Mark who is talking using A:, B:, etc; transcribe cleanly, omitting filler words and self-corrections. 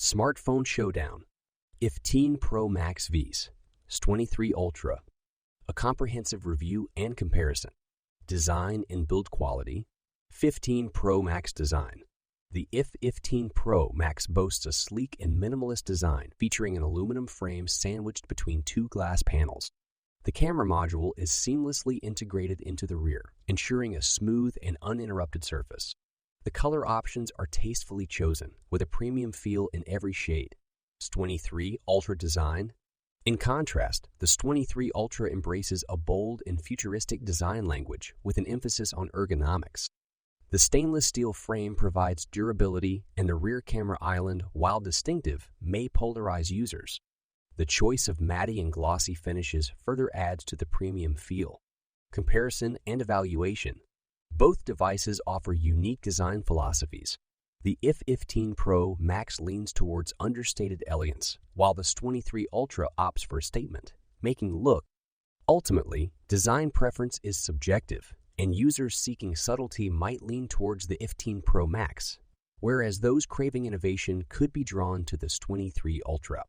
A: Smartphone Showdown, S23 Pro Max Vs, S23 Ultra, a comprehensive review and comparison, design and build quality, 15 Pro Max design. The S23 Pro Max boasts a sleek and minimalist design featuring an aluminum frame sandwiched between two glass panels. The camera module is seamlessly integrated into the rear, ensuring a smooth and uninterrupted surface. The color options are tastefully chosen, with a premium feel in every shade. S23 Ultra design. In contrast, the S23 Ultra embraces a bold and futuristic design language with an emphasis on ergonomics. The stainless steel frame provides durability, and the rear camera island, while distinctive, may polarize users. The choice of matte and glossy finishes further adds to the premium feel. Comparison and evaluation. Both devices offer unique design philosophies. The S23 Pro Max leans towards understated elegance, while the S23 Ultra opts for statement, making look. Ultimately, design preference is subjective, and users seeking subtlety might lean towards the S23 Pro Max, whereas those craving innovation could be drawn to the S23 Ultra.